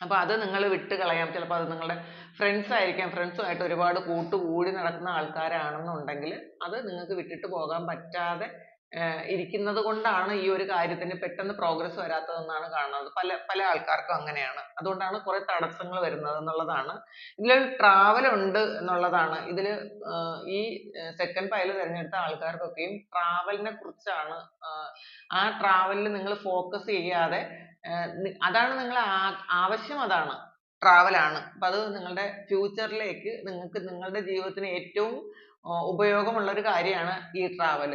Speaker 1: അപ്പൊ അത് നിങ്ങൾ വിട്ട് കളയാം. ചിലപ്പോൾ അത് നിങ്ങളുടെ ഫ്രണ്ട്സ് ആയിരിക്കാം. ഫ്രണ്ട്സുമായിട്ട് ഒരുപാട് കൂട്ടുകൂടി നടക്കുന്ന ആൾക്കാരാണെന്നുണ്ടെങ്കിൽ അത് നിങ്ങൾക്ക് വിട്ടിട്ട് പോകാൻ പറ്റാതെ ഇരിക്കുന്നത് കൊണ്ടാണ് ഈ ഒരു കാര്യത്തിന് പെട്ടെന്ന് പ്രോഗ്രസ് വരാത്തതെന്നാണ് കാണുന്നത്. പല ആൾക്കാർക്കും അങ്ങനെയാണ്. അതുകൊണ്ടാണ് കുറെ തടസ്സങ്ങൾ വരുന്നത് എന്നുള്ളതാണ്. ഇതിലൊരു ട്രാവൽ ഉണ്ട് എന്നുള്ളതാണ്. ഇതിൽ ഈ സെക്കൻഡ് പൈൽ തിരഞ്ഞെടുത്ത ആൾക്കാർക്കൊക്കെയും ട്രാവലിനെ കുറിച്ചാണ്. ആ ട്രാവലിൽ നിങ്ങൾ ഫോക്കസ് ചെയ്യാതെ, അതാണ് നിങ്ങളെ ആവശ്യം, അതാണ് ട്രാവൽ ആണ്. അപ്പൊ അത് നിങ്ങളുടെ ഫ്യൂച്ചറിലേക്ക് നിങ്ങൾക്ക് നിങ്ങളുടെ ജീവിതത്തിന് ഏറ്റവും ഉപയോഗമുള്ള ഒരു കാര്യമാണ് ഈ ട്രാവൽ.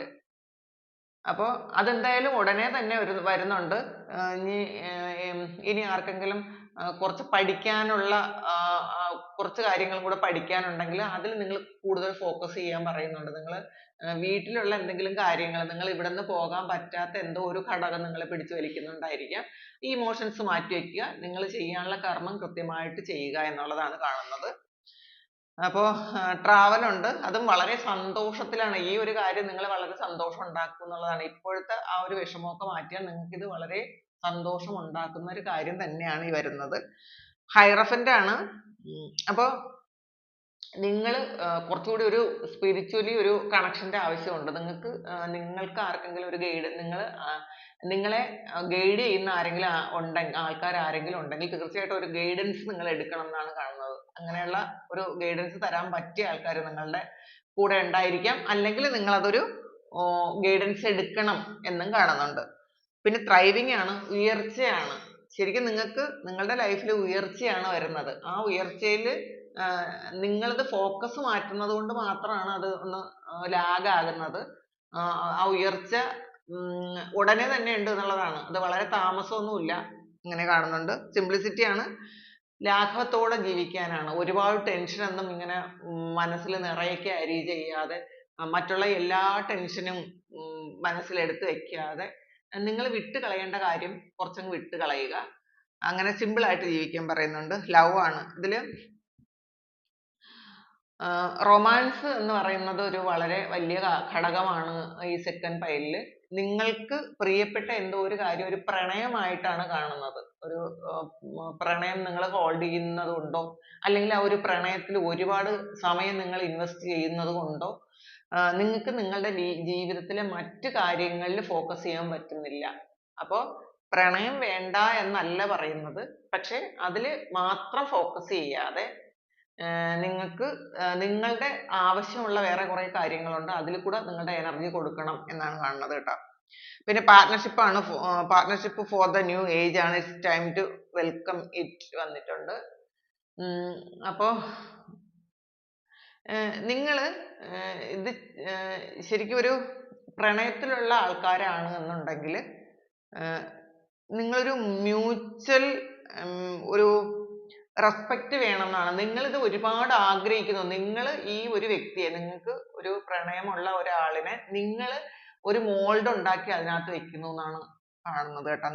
Speaker 1: അപ്പൊ അതെന്തായാലും ഉടനെ തന്നെ വരുന്നുണ്ട്. ഇനി ആർക്കെങ്കിലും കുറച്ച് പഠിക്കാനുള്ള കുറച്ച് കാര്യങ്ങളും കൂടെ പഠിക്കാനുണ്ടെങ്കിൽ അതിൽ നിങ്ങൾ കൂടുതൽ ഫോക്കസ് ചെയ്യാൻ പറയുന്നുണ്ട്. നിങ്ങൾ വീട്ടിലുള്ള എന്തെങ്കിലും കാര്യങ്ങൾ, നിങ്ങൾ ഇവിടെ നിന്ന് പോകാൻ പറ്റാത്ത എന്തോ ഒരു ഘടകം നിങ്ങളെ പിടിച്ചു വലിക്കുന്നുണ്ടായിരിക്കാം. ഈ ഇമോഷൻസ് മാറ്റി വെക്കുക, നിങ്ങൾ ചെയ്യാനുള്ള കർമ്മം കൃത്യമായിട്ട് ചെയ്യുക എന്നുള്ളതാണ് കാണുന്നത്. അപ്പോ ട്രാവൽ ഉണ്ട്, അതും വളരെ സന്തോഷത്തിലാണ്. ഈ ഒരു കാര്യം നിങ്ങളെ വളരെ സന്തോഷം ഉണ്ടാക്കും എന്നുള്ളതാണ്. ഇപ്പോഴത്തെ ആ ഒരു വിഷമമൊക്കെ മാറ്റിയാൽ നിങ്ങൾക്ക് ഇത് വളരെ സന്തോഷം ഉണ്ടാക്കുന്ന ഒരു കാര്യം തന്നെയാണ് ഈ വരുന്നത്. ഹൈറഫന്റ് ആണ്. അപ്പോ നിങ്ങൾ കുറച്ചുകൂടി ഒരു സ്പിരിച്വലി ഒരു കണക്ഷന്റെ ആവശ്യമുണ്ട്. നിങ്ങൾക്ക് ആർക്കെങ്കിലും ഒരു ഗൈഡ്, നിങ്ങളെ ഗൈഡ് ചെയ്യുന്ന ആൾക്കാർ ആരെങ്കിലും ഉണ്ടെങ്കിൽ തീർച്ചയായിട്ടും ഒരു ഗൈഡൻസ് നിങ്ങൾ എടുക്കണം എന്നാണ് കാണുന്നത്. അങ്ങനെയുള്ള ഒരു ഗൈഡൻസ് തരാൻ പറ്റിയ ആൾക്കാർ നിങ്ങളുടെ കൂടെ ഉണ്ടായിരിക്കാം. അല്ലെങ്കിൽ നിങ്ങൾ അതൊരു ഗൈഡൻസ് എടുക്കണം എന്നും കാണുന്നുണ്ട്. പിന്നെ ത്രൈവിംഗ് ആണ്, ഉയർച്ചയാണ്. ശരിക്കും നിങ്ങൾക്ക് നിങ്ങളുടെ ലൈഫിൽ ഉയർച്ചയാണ് വരുന്നത്. ആ ഉയർച്ചയിൽ നിങ്ങളത് ഫോക്കസ് മാറ്റുന്നത് കൊണ്ട് മാത്രമാണ് അത് ഒന്ന് ലാഗ് ആകുന്നത്. ആ ഉയർച്ച ഉടനെ തന്നെ ഉണ്ട് എന്നുള്ളതാണ്. അത് വളരെ താമസമൊന്നുമില്ല, ഇങ്ങനെ കാണുന്നുണ്ട്. സിംപ്ലിസിറ്റി ആണ്. ലാഘവത്തോടെ ജീവിക്കാനാണ്. ഒരുപാട് ടെൻഷൻ ഒന്നും ഇങ്ങനെ മനസ്സിൽ നിറയെ ക്യാരി ചെയ്യാതെ, മറ്റുള്ള എല്ലാ ടെൻഷനും മനസ്സിൽ എടുത്ത് വെക്കാതെ നിങ്ങൾ വിട്ട് കളയേണ്ട കാര്യം കുറച്ചങ്ങ് വിട്ട് കളയുക. അങ്ങനെ സിമ്പിൾ ആയിട്ട് ജീവിക്കാൻ പറയുന്നുണ്ട്. ലവ് ആണ് ഇതില്. റൊമാൻസ് എന്ന് പറയുന്നത് ഒരു വളരെ വലിയ ഘടകമാണ് ഈ സെക്കൻഡ് പൈലില്. നിങ്ങൾക്ക് പ്രിയപ്പെട്ട എന്തോ ഒരു കാര്യം ഒരു പ്രണയമായിട്ടാണ് കാണുന്നത്. ഒരു പ്രണയം നിങ്ങൾ ഹോൾഡ് ചെയ്യുന്നത് കൊണ്ടോ, അല്ലെങ്കിൽ ആ ഒരു പ്രണയത്തിൽ ഒരുപാട് സമയം നിങ്ങൾ ഇൻവെസ്റ്റ് ചെയ്യുന്നത് കൊണ്ടോ നിങ്ങൾക്ക് നിങ്ങളുടെ ജീവിതത്തിലെ മറ്റു കാര്യങ്ങളിൽ ഫോക്കസ് ചെയ്യാൻ പറ്റുന്നില്ല. അപ്പോ പ്രണയം വേണ്ട എന്നല്ല പറയുന്നത്, പക്ഷെ അതിൽ മാത്രം ഫോക്കസ് ചെയ്യാതെ നിങ്ങൾക്ക് നിങ്ങളുടെ ആവശ്യമുള്ള വേറെ കുറെ കാര്യങ്ങളുണ്ട്, അതിൽ കൂടെ നിങ്ങളുടെ എനർജി കൊടുക്കണം എന്നാണ് കാണുന്നത് കേട്ടോ. പിന്നെ പാർട്ട്ണർഷിപ്പ് ആണ്. Partnership for the new age ആണ്. It's time to welcome it വന്നിട്ടുണ്ട്. അപ്പോ നിങ്ങൾ ഇത് ശരിക്കും ഒരു പ്രണയത്തിലുള്ള ആൾക്കാരാണ് എന്നുണ്ടെങ്കിൽ നിങ്ങളൊരു മ്യൂച്വൽ ഒരു റെസ്പെക്റ്റ് വേണമെന്നാണ്. നിങ്ങളിത് ഒരുപാട് ആഗ്രഹിക്കുന്നു. നിങ്ങൾ ഈ ഒരു വ്യക്തിയെ, നിങ്ങൾക്ക് ഒരു പ്രണയമുള്ള ഒരാളിനെ നിങ്ങൾ ഒരു മോൾഡ് ഉണ്ടാക്കി അതിനകത്ത് വെക്കുന്നു എന്നാണ് കാണുന്നത് കേട്ടോ.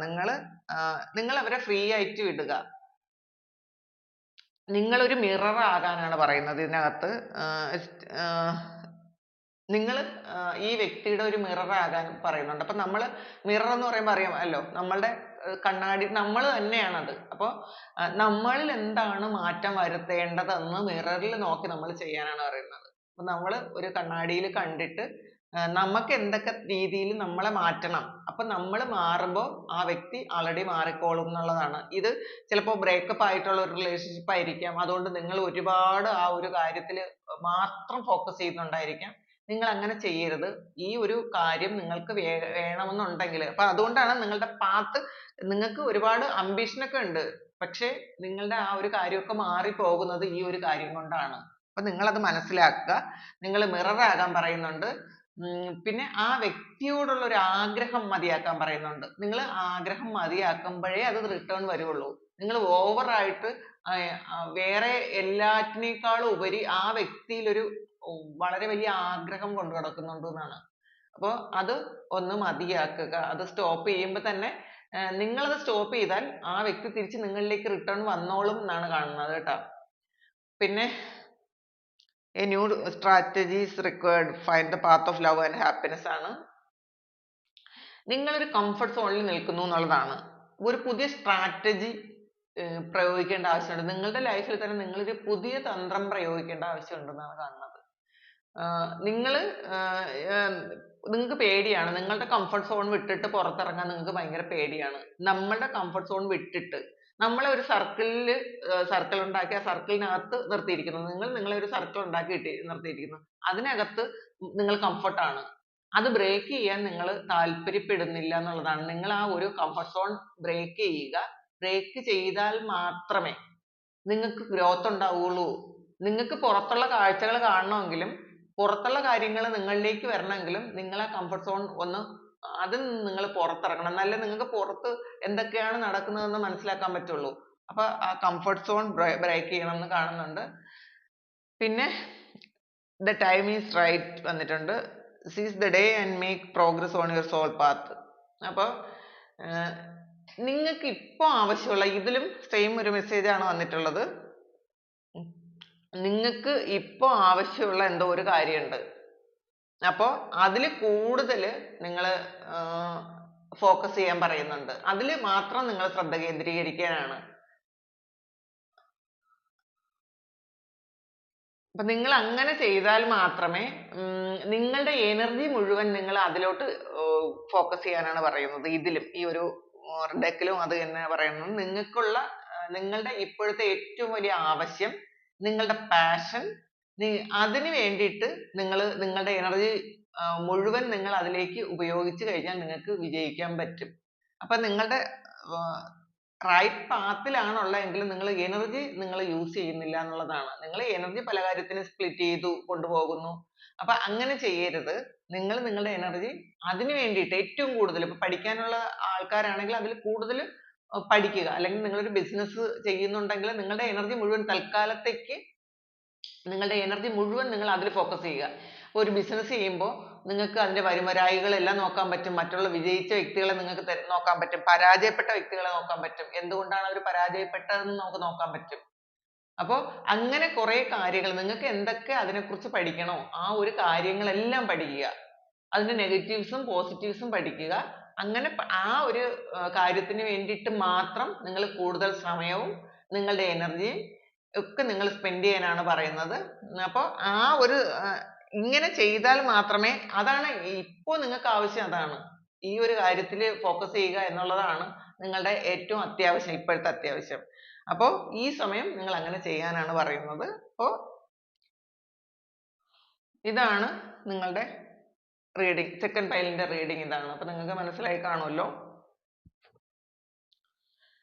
Speaker 1: നിങ്ങൾ അവരെ ഫ്രീ ആയിട്ട് വിടുക. നിങ്ങളൊരു മിറർ ആകാനാണ് പറയുന്നത് ഇതിനകത്ത്. നിങ്ങൾ ഈ വ്യക്തിയുടെ ഒരു മിറർ ആകാൻ പറയുന്നുണ്ട്. അപ്പൊ നമ്മൾ മിറർ എന്ന് പറയുമ്പോൾ അറിയാമല്ലോ, നമ്മളുടെ കണ്ണാടി നമ്മൾ തന്നെയാണത്. അപ്പോൾ നമ്മളിൽ എന്താണ് മാറ്റം വരുത്തേണ്ടതെന്ന് മിററിൽ നോക്കി നമ്മൾ ചെയ്യാനാണ് പറയുന്നത്. അപ്പൊ നമ്മൾ ഒരു കണ്ണാടിയിൽ കണ്ടിട്ട് നമുക്ക് എന്തൊക്കെ രീതിയിൽ നമ്മളെ മാറ്റണം, അപ്പൊ നമ്മൾ മാറുമ്പോൾ ആ വ്യക്തി ആൾറെഡി മാറിക്കോളും എന്നുള്ളതാണ്. ഇത് ചിലപ്പോൾ ബ്രേക്കപ്പ് ആയിട്ടുള്ള ഒരു റിലേഷൻഷിപ്പ് ആയിരിക്കാം. അതുകൊണ്ട് നിങ്ങൾ ഒരുപാട് ആ ഒരു കാര്യത്തിൽ മാത്രം ഫോക്കസ് ചെയ്യുന്നുണ്ടായിരിക്കാം. നിങ്ങൾ അങ്ങനെ ചെയ്യരുത്. ഈ ഒരു കാര്യം നിങ്ങൾക്ക് വേണമെന്നുണ്ടെങ്കിൽ, അപ്പൊ അതുകൊണ്ടാണ് നിങ്ങളുടെ പാത്ത്, നിങ്ങൾക്ക് ഒരുപാട് ambition ഒക്കെ ഉണ്ട്, പക്ഷെ നിങ്ങളുടെ ആ ഒരു കാര്യമൊക്കെ മാറിപ്പോകുന്നത് ഈ ഒരു കാര്യം കൊണ്ടാണ്. അപ്പൊ നിങ്ങൾ അത് മനസ്സിലാക്കുക. നിങ്ങൾ മിറർ ആകാൻ പറയുന്നുണ്ട്. പിന്നെ ആ വ്യക്തിയോടുള്ള ഒരു ആഗ്രഹം മതിയാക്കാൻ പറയുന്നുണ്ട്. നിങ്ങൾ ആഗ്രഹം മതിയാക്കുമ്പോഴേ അത് റിട്ടേൺ വരുള്ളൂ. നിങ്ങൾ ഓവർ ആയിട്ട് വേറെ എല്ലാറ്റിനേക്കാളും ഉപരി ആ വ്യക്തിയിൽ ഒരു വളരെ വലിയ ആഗ്രഹം കൊണ്ട് നടക്കുന്നുണ്ട് എന്നാണ്. അപ്പൊ അത് ഒന്ന് മതിയാക്കുക. അത് സ്റ്റോപ്പ് ചെയ്യുമ്പോൾ തന്നെ നിങ്ങളത് സ്റ്റോപ്പ് ചെയ്താൽ ആ വ്യക്തി തിരിച്ച് നിങ്ങളിലേക്ക് റിട്ടേൺ വന്നോളും എന്നാണ് കാണുന്നത് കേട്ടോ. പിന്നെ a new strategy is required, find the path of love and happiness ആണ്. നിങ്ങളൊരു കംഫർട്ട് സോണിൽ നിൽക്കുന്നു എന്നുള്ളതാണ്. ഒരു പുതിയ സ്ട്രാറ്റജി പ്രയോഗിക്കേണ്ട ആവശ്യമുണ്ട്. നിങ്ങളുടെ ലൈഫിൽ തന്നെ നിങ്ങളൊരു പുതിയ തന്ത്രം പ്രയോഗിക്കേണ്ട ആവശ്യമുണ്ടെന്നാണ് കാണുന്നത്. നിങ്ങൾക്ക് പേടിയാണ്, നിങ്ങളുടെ കംഫർട്ട് സോൺ വിട്ടിട്ട് പുറത്തിറങ്ങാൻ നിങ്ങൾക്ക് ഭയങ്കര പേടിയാണ്. നമ്മളുടെ കംഫർട്ട് സോൺ വിട്ടിട്ട് നമ്മളെ ഒരു സർക്കിൾ ഉണ്ടാക്കി ആ സർക്കിളിനകത്ത് നിർത്തിയിരിക്കുന്നു. നിങ്ങളെ ഒരു സർക്കിൾ ഉണ്ടാക്കി നിർത്തിയിരിക്കുന്നു. അതിനകത്ത് നിങ്ങൾ comfort ആണ്. അത് ബ്രേക്ക് ചെയ്യാൻ നിങ്ങൾ താല്പര്യപ്പെടുന്നില്ല എന്നുള്ളതാണ്. നിങ്ങൾ ആ ഒരു കംഫർട്ട് സോൺ ബ്രേക്ക് ചെയ്യുക. ബ്രേക്ക് ചെയ്താൽ മാത്രമേ നിങ്ങൾക്ക് ഗ്രോത്ത് ഉണ്ടാവുള്ളൂ. നിങ്ങൾക്ക് പുറത്തുള്ള കാഴ്ചകൾ കാണണമെങ്കിലും പുറത്തുള്ള കാര്യങ്ങൾ നിങ്ങളിലേക്ക് വരണമെങ്കിലും നിങ്ങൾ ആ കംഫർട്ട് സോൺ ഒന്ന് അതിൽ നിന്ന് നിങ്ങൾ പുറത്തിറങ്ങണം. എന്നാലേ നിങ്ങൾക്ക് പുറത്ത് എന്തൊക്കെയാണ് നടക്കുന്നതെന്ന് മനസ്സിലാക്കാൻ പറ്റുള്ളൂ. അപ്പൊ ആ കംഫർട്ട് സോൺ ബ്രേക്ക് ചെയ്യണം എന്ന് കാണുന്നുണ്ട്. പിന്നെ the time is right വന്നിട്ടുണ്ട്. seize the day and make progress on your soul path. അപ്പോൾ നിങ്ങൾക്ക് ഇപ്പോൾ ആവശ്യമുള്ള, ഇതിലും സെയിം ഒരു മെസ്സേജ് ആണ് വന്നിട്ടുള്ളത്. നിങ്ങൾക്ക് ഇപ്പോൾ ആവശ്യമുള്ള എന്തോ ഒരു കാര്യമുണ്ട്. അപ്പോൾ അതിൽ കൂടുതൽ നിങ്ങൾ ഫോക്കസ് ചെയ്യാൻ പറയുന്നുണ്ട്. അതിൽ മാത്രം നിങ്ങൾ ശ്രദ്ധ കേന്ദ്രീകരിക്കാനാണ്. അപ്പൊ നിങ്ങൾ അങ്ങനെ ചെയ്താൽ മാത്രമേ നിങ്ങളുടെ എനർജി മുഴുവൻ നിങ്ങൾ അതിലോട്ട് ഫോക്കസ് ചെയ്യാനാണ് പറയുന്നത്. ഇതിലും ഈ ഒരു ഡെക്കിലും അത് തന്നെ പറയുന്നത്. നിങ്ങളുടെ ഇപ്പോഴത്തെ ഏറ്റവും വലിയ ആവശ്യം, നിങ്ങളുടെ പാഷൻ, അതിന് വേണ്ടിയിട്ട് നിങ്ങളുടെ എനർജി മുഴുവൻ നിങ്ങൾ അതിലേക്ക് ഉപയോഗിച്ച് കഴിഞ്ഞാൽ നിങ്ങൾക്ക് വിജയിക്കാൻ പറ്റും. അപ്പൊ നിങ്ങളുടെ റൈറ്റ് പാത്തിലാണുള്ളതെങ്കിൽ നിങ്ങൾ എനർജി നിങ്ങൾ യൂസ് ചെയ്യുന്നില്ല എന്നുള്ളതാണ്. നിങ്ങൾ എനർജി പല കാര്യത്തിന് സ്പ്ലിറ്റ് ചെയ്തു കൊണ്ടുപോകുന്നു. അപ്പൊ അങ്ങനെ ചെയ്യരുത്. നിങ്ങൾ നിങ്ങളുടെ എനർജി അതിന് വേണ്ടിയിട്ട് ഏറ്റവും കൂടുതൽ, ഇപ്പൊ പഠിക്കാനുള്ള ആൾക്കാരാണെങ്കിൽ അതിൽ കൂടുതൽ പഠിക്കുക. അല്ലെങ്കിൽ നിങ്ങളൊരു ബിസിനസ് ചെയ്യുന്നുണ്ടെങ്കിൽ നിങ്ങളുടെ എനർജി മുഴുവൻ തൽക്കാലത്തേക്ക് നിങ്ങളുടെ എനർജി മുഴുവൻ നിങ്ങൾ അതിൽ ഫോക്കസ് ചെയ്യുക. ഒരു ബിസിനസ് ചെയ്യുമ്പോൾ നിങ്ങൾക്ക് അതിന്റെ വരുംവരായികളെല്ലാം നോക്കാൻ പറ്റും. മറ്റുള്ള വിജയിച്ച വ്യക്തികളെ നിങ്ങൾക്ക് നോക്കാൻ പറ്റും. പരാജയപ്പെട്ട വ്യക്തികളെ നോക്കാൻ പറ്റും. എന്തുകൊണ്ടാണ് അവർ പരാജയപ്പെട്ടതെന്ന് നമുക്ക് നോക്കാൻ പറ്റും. അപ്പോൾ അങ്ങനെ കുറെ കാര്യങ്ങൾ നിങ്ങൾക്ക് എന്തൊക്കെ അതിനെക്കുറിച്ച് പഠിക്കണോ ആ ഒരു കാര്യങ്ങളെല്ലാം പഠിക്കുക. അതിന്റെ നെഗറ്റീവ്സും പോസിറ്റീവ്സും പഠിക്കുക. അങ്ങനെ ആ ഒരു കാര്യത്തിന് വേണ്ടിയിട്ട് മാത്രം നിങ്ങൾ കൂടുതൽ സമയവും നിങ്ങളുടെ എനർജിയും ഒക്കെ നിങ്ങൾ സ്പെൻഡ് ചെയ്യാനാണ് പറയുന്നത്. അപ്പോൾ ആ ഒരു ഇങ്ങനെ ചെയ്താൽ മാത്രമേ, അതാണ് ഇപ്പോൾ നിങ്ങൾക്ക് ആവശ്യം. അതാണ് ഈ ഒരു കാര്യത്തിൽ ഫോക്കസ് ചെയ്യുക എന്നുള്ളതാണ് നിങ്ങളുടെ ഏറ്റവും അത്യാവശ്യം, ഇപ്പോഴത്തെ അത്യാവശ്യം. അപ്പോൾ ഈ സമയം നിങ്ങൾ അങ്ങനെ ചെയ്യാനാണ് പറയുന്നത്. അപ്പോൾ ഇതാണ് നിങ്ങളുടെ റീഡിംഗ്, സെക്കൻഡ് പൈലിന്റെ റീഡിംഗ് ഇതാണ്. അപ്പൊ നിങ്ങൾക്ക് മനസ്സിലായി കാണുമല്ലോ.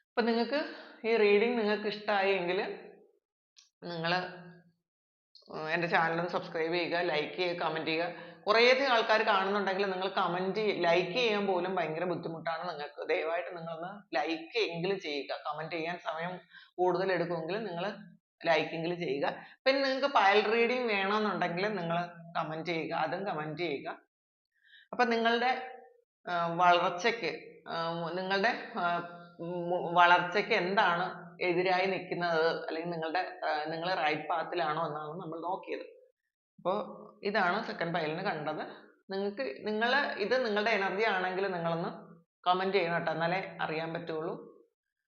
Speaker 1: അപ്പൊ നിങ്ങൾക്ക് ഈ റീഡിംഗ് നിങ്ങൾക്ക് ഇഷ്ടമായി എങ്കിൽ നിങ്ങൾ എൻ്റെ ചാനൽ ഒന്ന് സബ്സ്ക്രൈബ് ചെയ്യുക, ലൈക്ക് ചെയ്യുക, കമന്റ് ചെയ്യുക. കുറേയധികം ആൾക്കാർ കാണുന്നുണ്ടെങ്കിൽ നിങ്ങൾ കമന്റ് ലൈക്ക് ചെയ്യാൻ പോലും ഭയങ്കര ബുദ്ധിമുട്ടാണ് നിങ്ങൾക്ക്. ദയവായിട്ട് നിങ്ങളൊന്ന് ലൈക്ക് എങ്കിലും ചെയ്യുക. കമന്റ് ചെയ്യാൻ സമയം കൂടുതൽ എടുക്കുമെങ്കിൽ നിങ്ങൾ ലൈക്ക് എങ്കിലും ചെയ്യുക. പിന്നെ നിങ്ങൾക്ക് പയൽ റീഡിങ് വേണമെന്നുണ്ടെങ്കിൽ നിങ്ങൾ കമന്റ് ചെയ്യുക, അതും കമന്റ് ചെയ്യുക. അപ്പൊ നിങ്ങളുടെ വളർച്ചയ്ക്ക് നിങ്ങളുടെ വളർച്ചയ്ക്ക് എന്താണ് എതിരായി നിൽക്കുന്നത്, അല്ലെങ്കിൽ നിങ്ങൾ റൈറ്റ് പാത്തിലാണോ എന്നാണ് നമ്മൾ നോക്കിയത്. അപ്പോൾ ഇതാണ് സെക്കൻഡ് പൈലിന് കണ്ടത്. ഇത് നിങ്ങളുടെ എനർജി ആണെങ്കിൽ നിങ്ങളൊന്ന് കമന്റ് ചെയ്യണം കേട്ടോ, എന്നാലേ അറിയാൻ പറ്റുള്ളൂ.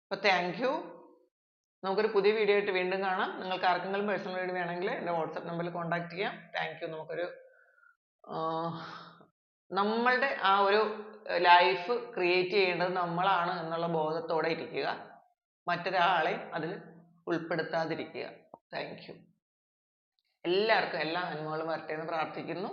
Speaker 1: അപ്പോൾ താങ്ക് യു. നമുക്കൊരു പുതിയ വീഡിയോ ആയിട്ട് വീണ്ടും കാണാം. നിങ്ങൾക്ക് ആർക്കെങ്കിലും പേഴ്സണൽ റീഡിങ് വേണമെങ്കിൽ എൻ്റെ വാട്സാപ്പ് നമ്പറിൽ കോൺടാക്ട് ചെയ്യാം. Thank you. നമുക്കൊരു നമ്മളുടെ ആ ഒരു ലൈഫ് ക്രിയേറ്റ് ചെയ്യേണ്ടത് നമ്മളാണ് എന്നുള്ള ബോധത്തോടെ ഇരിക്കുക. മറ്റൊരാളെയും അതിൽ ഉൾപ്പെടുത്താതിരിക്കുക. Thank you. എല്ലാവർക്കും എല്ലാ നന്മകളും വരട്ടെ എന്ന് പ്രാർത്ഥിക്കുന്നു.